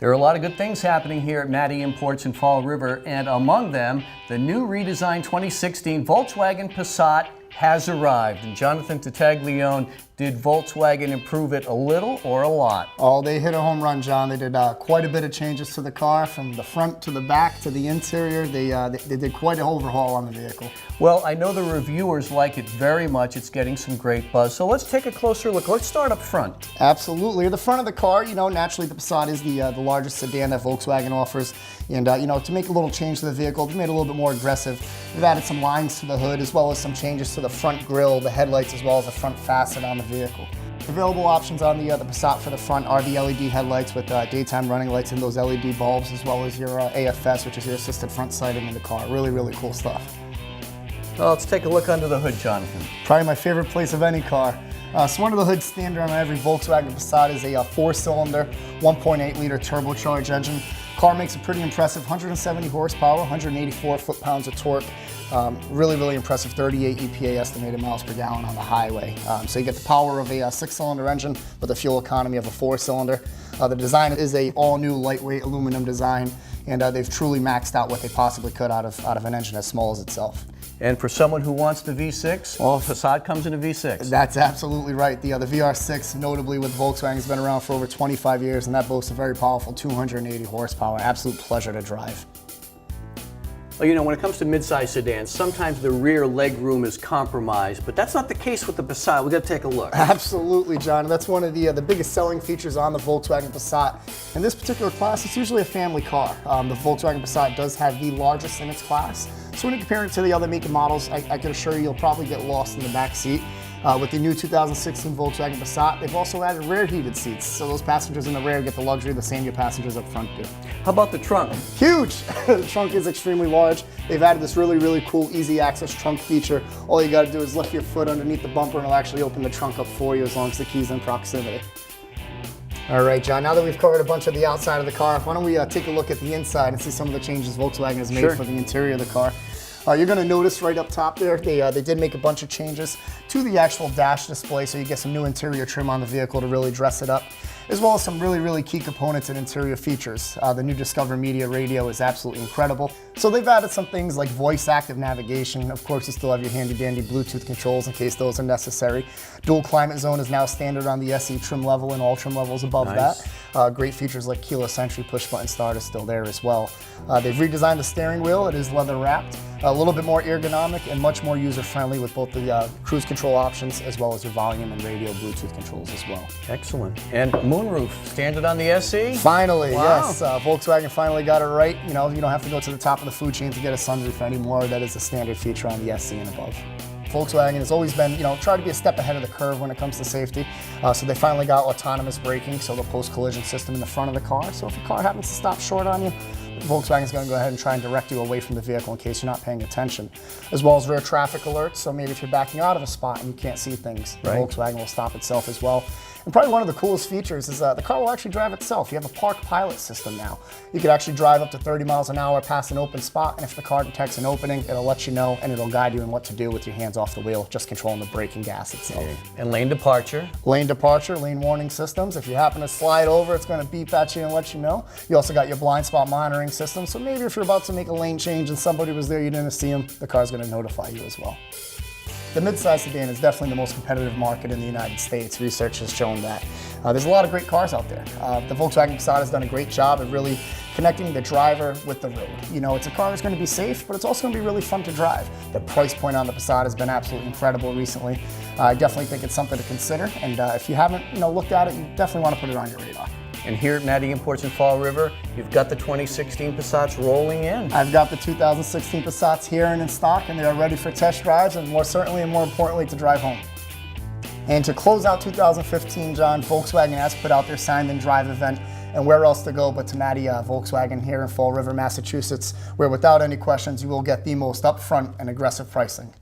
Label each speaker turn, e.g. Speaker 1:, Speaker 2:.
Speaker 1: There are a lot of good things happening here at Mattie Imports in Fall River, and among them, the new redesigned 2016 Volkswagen Passat has arrived. And Jonathan Tattaglione, did Volkswagen improve it a little or a lot?
Speaker 2: Oh, they hit a home run, John. They did quite a bit of changes to the car, from the front to the back to the interior. They did quite an overhaul on the vehicle.
Speaker 1: Well, I know the reviewers like it very much. It's getting some great buzz. So let's take a closer look. Let's start up front.
Speaker 2: Absolutely. The front of the car, naturally the Passat is the largest sedan that Volkswagen offers. And, to make a little change to the vehicle, they made it a little bit more aggressive. They've added some lines to the hood, as well as some changes to the front grille, the headlights, as well as the front facet on the vehicle. Available options on the Passat for the front are the LED headlights with daytime running lights and those LED bulbs, as well as your AFS, which is your assisted front sighting in the car. Really, really cool stuff.
Speaker 1: Well, let's take a look under the hood, Jonathan.
Speaker 2: Probably my favorite place of any car. So under the hood, standard on every Volkswagen Passat is a 4-cylinder, 1.8-liter turbocharged engine. Car makes a pretty impressive 170 horsepower, 184 foot-pounds of torque. Really, really impressive 38 EPA estimated miles per gallon on the highway. So you get the power of a 6-cylinder engine with the fuel economy of a 4-cylinder. The design is a all-new lightweight aluminum design, and they've truly maxed out what they possibly could out of an engine as small as itself.
Speaker 1: And for someone who wants the V6, well, Passat comes in a V6.
Speaker 2: That's absolutely right. The VR6, notably with Volkswagen, has been around for over 25 years, and that boasts a very powerful 280 horsepower. Absolute pleasure to drive.
Speaker 1: Well, when it comes to midsize sedans, sometimes the rear leg room is compromised, but that's not the case with the Passat. We've got to take a look.
Speaker 2: Absolutely, John. That's one of the biggest selling features on the Volkswagen Passat. In this particular class, it's usually a family car. The Volkswagen Passat does have the largest in its class. So when you compare it to the other make and models, I can assure you you'll probably get lost in the back seat. With the new 2016 Volkswagen Passat, they've also added rear heated seats, so those passengers in the rear get the luxury the same your passengers up front do.
Speaker 1: How about the trunk?
Speaker 2: Huge! The trunk is extremely large. They've added this really, really cool easy access trunk feature. All you got to do is lift your foot underneath the bumper and it'll actually open the trunk up for you as long as the key's in proximity. All right, John, now that we've covered a bunch of the outside of the car, why don't we take a look at the inside and see some of the changes Volkswagen has made for the interior of the car. You're going to notice right up top there, they did make a bunch of changes to the actual dash display, so you get some new interior trim on the vehicle to really dress it up, as well as some really, really key components and interior features. The new Discover Media radio is absolutely incredible. So they've added some things like voice active navigation. Of course, you still have your handy dandy Bluetooth controls in case those are necessary. Dual climate zone is now standard on the SE trim level and all trim levels above that. Great features like keyless entry, push button start is still there as well. They've redesigned the steering wheel. It is leather wrapped. A little bit more ergonomic and much more user-friendly with both the cruise control options as well as your volume and radio Bluetooth controls as well.
Speaker 1: Excellent. And moonroof, standard on the SE?
Speaker 2: Finally,
Speaker 1: wow.
Speaker 2: Yes. Volkswagen finally got it right. You don't have to go to the top of the food chain to get a sunroof anymore. That is a standard feature on the SE and above. Volkswagen has always been, try to be a step ahead of the curve when it comes to safety. So they finally got autonomous braking, so the post-collision system in the front of the car. So if a car happens to stop short on you, Volkswagen is going to go ahead and try and direct you away from the vehicle in case you're not paying attention. As well as rear traffic alerts, so maybe if you're backing out of a spot and you can't see things, the Volkswagen will stop itself as well. And probably one of the coolest features is the car will actually drive itself. You have a park pilot system now. You could actually drive up to 30 miles an hour past an open spot, and if the car detects an opening, it'll let you know and it'll guide you in what to do with your hands off the wheel, just controlling the brake and gas itself.
Speaker 1: And lane departure?
Speaker 2: Lane departure, lane warning systems. If you happen to slide over, it's going to beep at you and let you know. You also got your blind spot monitoring system, so maybe if you're about to make a lane change and somebody was there, you didn't see them, the car's going to notify you as well. The midsize sedan is definitely the most competitive market in the United States. Research has shown that. There's a lot of great cars out there. The Volkswagen Passat has done a great job of really connecting the driver with the road. It's a car that's going to be safe, but it's also going to be really fun to drive. The price point on the Passat has been absolutely incredible recently. I definitely think it's something to consider, and if you haven't looked at it, you definitely want to put it on your radar.
Speaker 1: And here at Mattie Imports in Fall River, you've got the 2016 Passats rolling in.
Speaker 2: I've got the 2016 Passats here and in stock, and they are ready for test drives and more importantly, to drive home. And to close out 2015, John, Volkswagen has put out their Sign and Drive event, and where else to go but to Mattie Volkswagen here in Fall River, Massachusetts, where without any questions, you will get the most upfront and aggressive pricing.